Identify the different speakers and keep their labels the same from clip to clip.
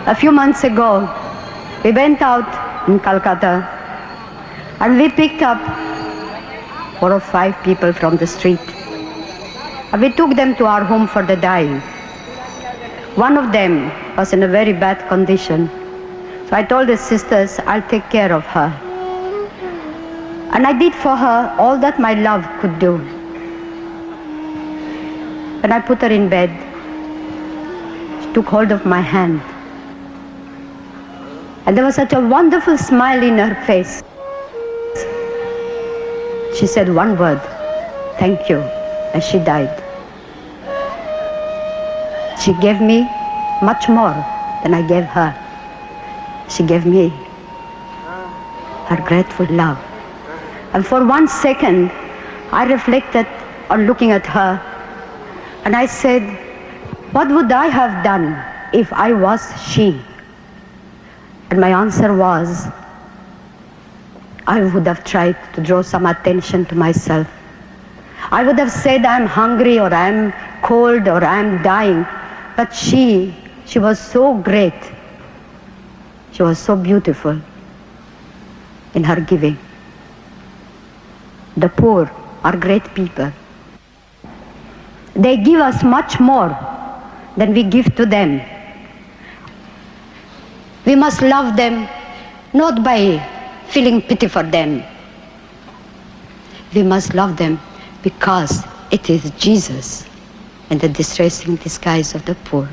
Speaker 1: A few months ago, we went out in Calcutta and we picked up 4 or 5 people from the street. And we took them to our home for the dying. One of them was in a very bad condition. So I told the sisters, I'll take care of her. And I did for her all that my love could do. When I put her in bed, she took hold of my hand. And there was such a wonderful smile in her face. She said one word, "Thank you," and she died. She gave me much more than I gave her. She gave me her grateful love. And for 1 second, I reflected on looking at her, and I said, what would I have done if I was she? And my answer was, I would have tried to draw some attention to myself. I would have said, I'm hungry, or I'm cold, or I'm dying. But she was so great. She was so beautiful in her giving. The poor are great people. They give us much more than we give to them. We must love them not by feeling pity for them. We must love them because it is Jesus and the distressing disguise of the poor.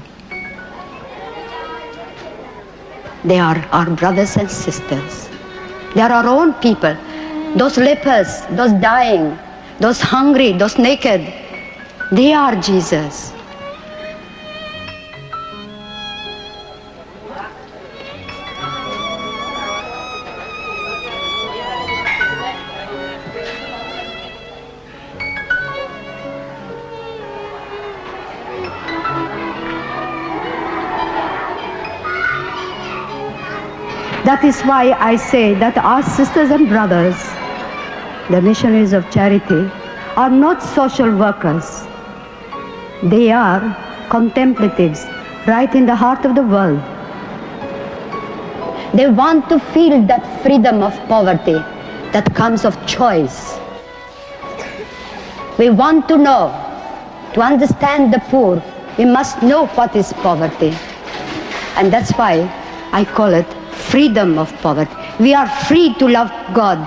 Speaker 1: They are our brothers and sisters. They are our own people. Those lepers, those dying, those hungry, those naked, they are Jesus. That is why I say that our sisters and brothers, the missionaries of charity, are not social workers. They are contemplatives right in the heart of the world. They want to feel that freedom of poverty that comes of choice. We want to know, to understand the poor, we must know what is poverty. And that's why I call it freedom of poverty. We are free to love God,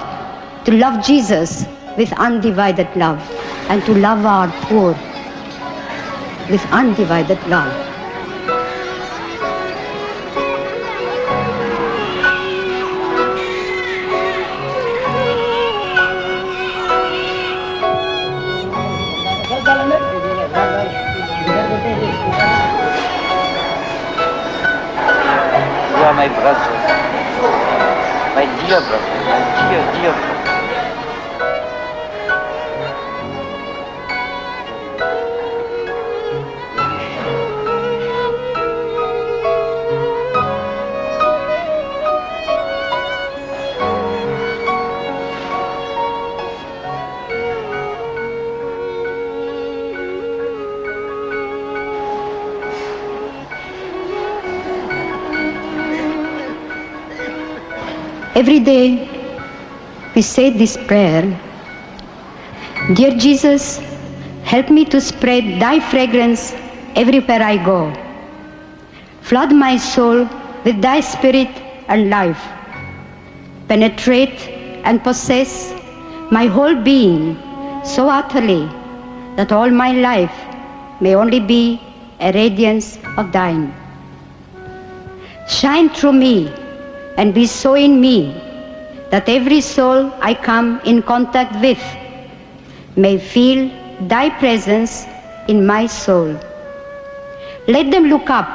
Speaker 1: to love Jesus with undivided love, and to love our poor with undivided love.
Speaker 2: You are my brother, my dear brother, my dear brother.
Speaker 1: Every day we say this prayer, Dear Jesus, help me to spread thy fragrance everywhere I go. Flood my soul with thy spirit and life. Penetrate and possess my whole being so utterly that all my life may only be a radiance of thine. Shine through me and be so in me that every soul I come in contact with may feel thy presence in my soul. Let them look up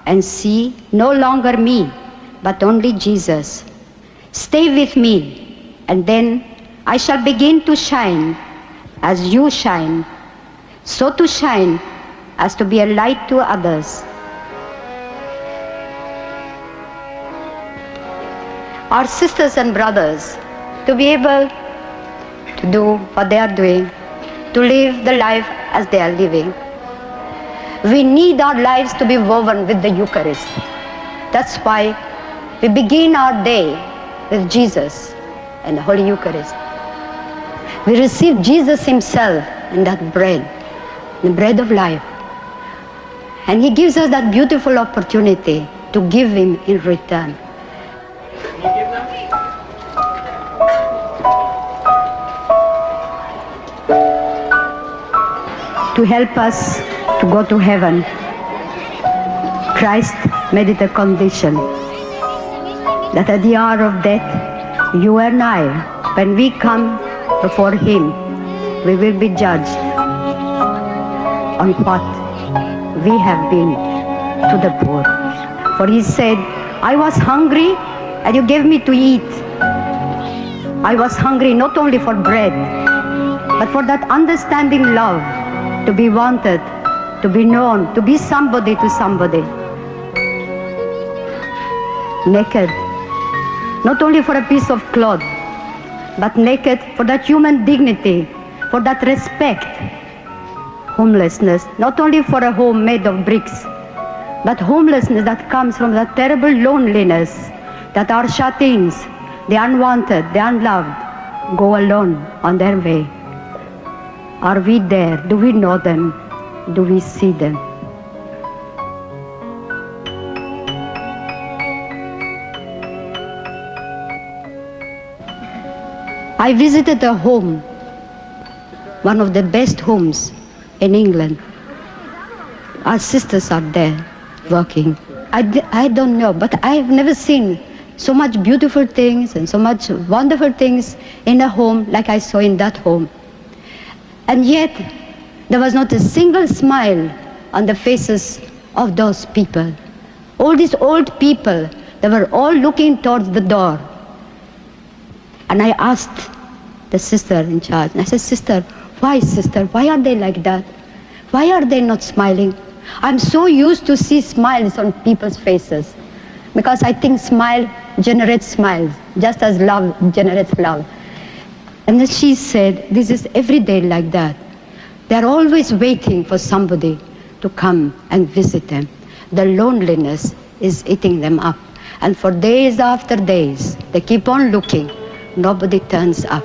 Speaker 1: and see no longer me, but only Jesus. Stay with me, and then I shall begin to shine as you shine, so to shine as to be a light to others. Our sisters and brothers, to be able to do what they are doing, to live the life as they are living. We need our lives to be woven with the Eucharist. That's why we begin our day with Jesus and the Holy Eucharist. We receive Jesus himself in that bread, the bread of life. And he gives us that beautiful opportunity to give him in return. To help us to go to heaven, Christ made it a condition that at the hour of death, you and I, when we come before him, we will be judged on what we have been to the poor. For he said, I was hungry and you gave me to eat. I was hungry not only for bread, but for that understanding love, to be wanted, to be known, to be somebody to somebody. Naked, not only for a piece of cloth, but naked for that human dignity, for that respect. Homelessness, not only for a home made of bricks, but homelessness that comes from that terrible loneliness that our shut-ins, the unwanted, the unloved, go alone on their way. Are we there? Do we know them? Do we see them? I visited a home, one of the best homes in England. Our sisters are there working. I don't know, but I've never seen so much beautiful things and so much wonderful things in a home like I saw in that home. And yet, there was not a single smile on the faces of those people. All these old people, they were all looking towards the door. And I asked the sister in charge, and I said, Sister, why are they like that? Why are they not smiling? I'm so used to see smiles on people's faces, because I think smile generates smiles, just as love generates love. And then she said, this is every day like that. They're always waiting for somebody to come and visit them. The loneliness is eating them up. And for days after days, they keep on looking. Nobody turns up.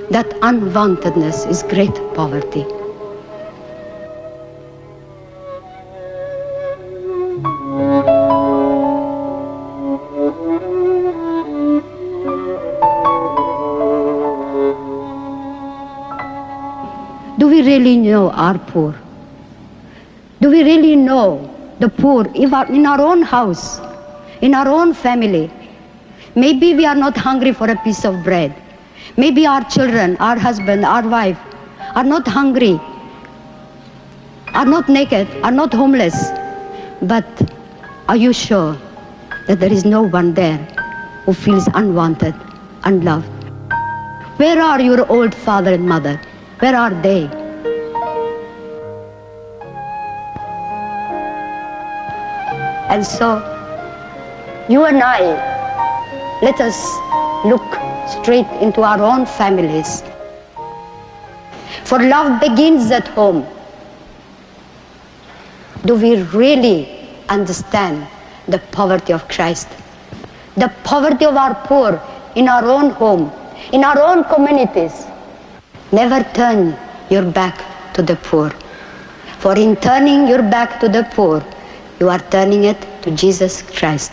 Speaker 1: That unwantedness is great poverty. Do we really know our poor? Do we really know the poor in our own house, in our own family? Maybe we are not hungry for a piece of bread. Maybe our children, our husband, our wife are not hungry, are not naked, are not homeless. But are you sure that there is no one there who feels unwanted, unloved? Where are your old father and mother? Where are they? And so, you and I, let us look straight into our own families. For love begins at home. Do we really understand the poverty of Christ? The poverty of our poor in our own home, in our own communities. Never turn your back to the poor. For in turning your back to the poor, you are turning it to Jesus Christ.